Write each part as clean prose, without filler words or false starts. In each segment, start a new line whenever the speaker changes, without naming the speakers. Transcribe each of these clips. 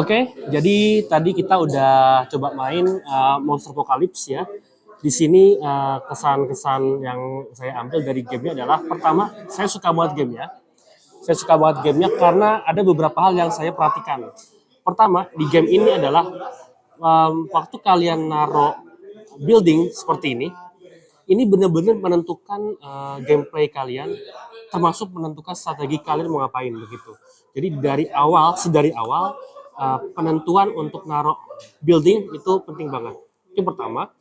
Oke, jadi tadi kita udah coba main Monster Apocalypse ya. Di sini kesan-kesan yang saya ambil dari gamenya adalah pertama, saya suka banget gamenya. Saya suka banget gamenya karena ada beberapa hal yang saya perhatikan. Pertama, di game ini adalah waktu kalian naruh building seperti ini benar-benar menentukan gameplay kalian, termasuk menentukan strategi kalian mau ngapain begitu. Jadi sedari awal penentuan untuk naruh building itu penting banget. Itu pertama.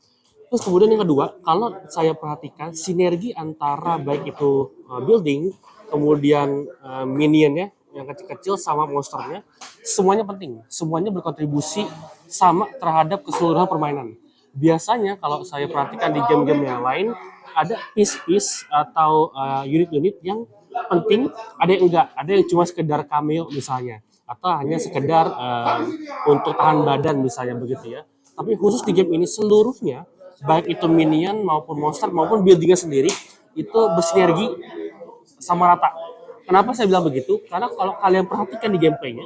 Terus kemudian yang kedua, kalau saya perhatikan sinergi antara baik itu building, kemudian minionnya yang kecil-kecil sama monsternya, semuanya penting. Semuanya berkontribusi sama terhadap keseluruhan permainan. Biasanya kalau saya perhatikan di game-game yang lain, ada piece-piece atau unit-unit yang penting, ada yang enggak, ada yang cuma sekedar cameo misalnya, atau hanya sekedar untuk tahan badan misalnya begitu ya. Tapi khusus di game ini seluruhnya, baik itu minion maupun monster maupun buildingnya sendiri, itu bersinergi sama rata. Kenapa saya bilang begitu? Karena kalau kalian perhatikan di gameplaynya,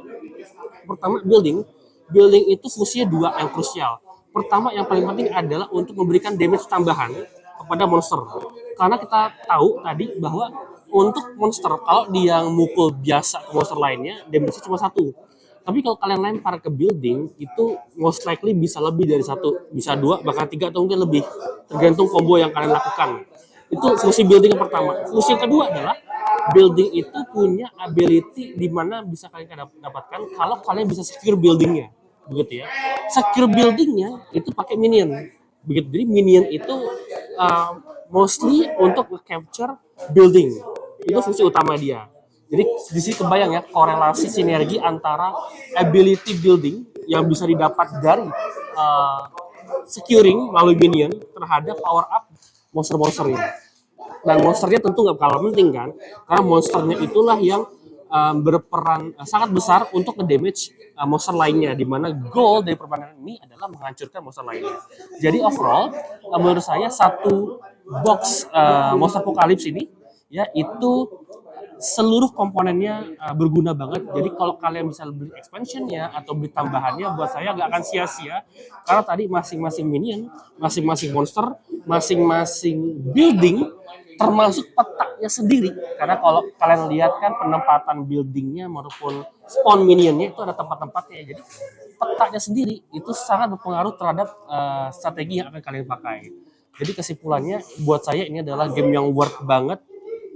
pertama building itu fungsinya dua yang krusial. Pertama yang paling penting adalah untuk memberikan damage tambahan kepada monster. Karena kita tahu tadi bahwa untuk monster kalau dia mukul biasa ke monster lainnya, damage-nya cuma satu. Tapi kalau kalian lempar ke building, itu most likely bisa lebih dari satu, bisa dua, bahkan tiga atau mungkin lebih, tergantung combo yang kalian lakukan. Itu fungsi building yang pertama. Fungsi yang kedua adalah building itu punya ability di mana bisa kalian dapatkan kalau kalian bisa secure buildingnya, begitu ya. Secure buildingnya itu pakai minion, begitu. Jadi minion itu mostly untuk capture building, itu fungsi utama dia. Jadi di sini kebayang ya korelasi sinergi antara ability building yang bisa didapat dari securing melalui minion terhadap power up monster-monster ini. Dan monsternya tentu nggak kalah penting kan, karena monsternya itulah yang berperan sangat besar untuk nge-damage monster lainnya, di mana goal dari permainan ini adalah menghancurkan monster lainnya. Jadi overall, menurut saya satu box Monster Apocalypse ini ya itu seluruh komponennya berguna banget. Jadi kalau kalian bisa beli expansionnya atau beli tambahannya, buat saya nggak akan sia-sia. Karena tadi masing-masing minion, masing-masing monster, masing-masing building, termasuk petaknya sendiri. Karena kalau kalian lihat kan penempatan buildingnya maupun spawn minionnya itu ada tempat-tempatnya. Jadi petaknya sendiri itu sangat berpengaruh terhadap strategi yang akan kalian pakai. Jadi kesimpulannya buat saya ini adalah game yang worth banget,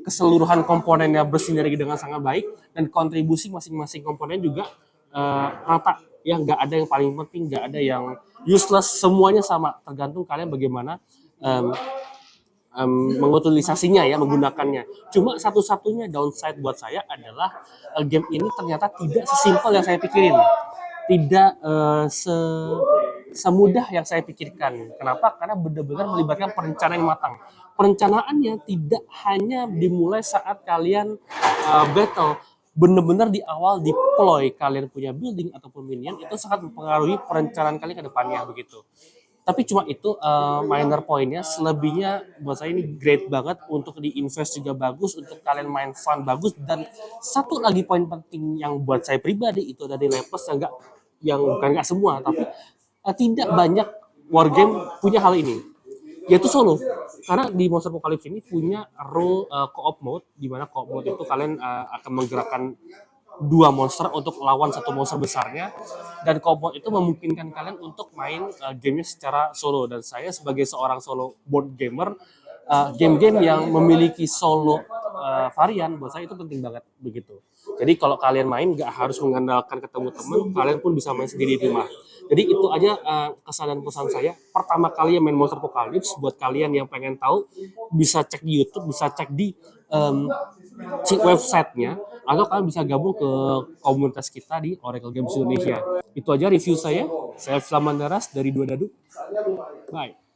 keseluruhan komponennya bersinergi dengan sangat baik, dan kontribusi masing-masing komponen juga rata ya, nggak ada yang paling penting, nggak ada yang useless, semuanya sama, tergantung kalian bagaimana mengutilisasinya ya, menggunakannya. Cuma satu-satunya downside buat saya adalah game ini ternyata tidak sesimpel yang saya pikirin, tidak semudah yang saya pikirkan. Kenapa? Karena benar-benar melibatkan perencanaan yang matang. Perencanaannya tidak hanya dimulai saat kalian battle, benar-benar di awal deploy kalian punya building ataupun minion, itu sangat mempengaruhi perencanaan kalian ke depannya begitu. Tapi cuma itu minor poinnya, selebihnya buat saya ini great banget, untuk di-invest juga bagus, untuk kalian main fun bagus, dan satu lagi poin penting yang buat saya pribadi itu ada di Lepus yang bukan nggak semua, tapi tidak banyak wargame punya hal ini, yaitu solo. Karena di Monster Apocalypse ini punya role co-op mode, di mana co-op mode itu kalian akan menggerakkan dua monster untuk lawan satu monster besarnya, dan co-op mode itu memungkinkan kalian untuk main gamenya secara solo. Dan saya sebagai seorang solo board gamer, game-game yang memiliki solo varian buat saya itu penting banget begitu. Jadi kalau kalian main nggak harus mengandalkan ketemu teman, kalian pun bisa main sendiri di rumah. Jadi itu aja kesan dan pesan saya. Pertama kali main Monster Apocalypse, buat kalian yang pengen tahu bisa cek di YouTube, bisa cek di websitenya, atau kalian bisa gabung ke komunitas kita di Oracle Games Indonesia. Itu aja review saya. Saya Flamandaras dari Dua Dadu. Bye.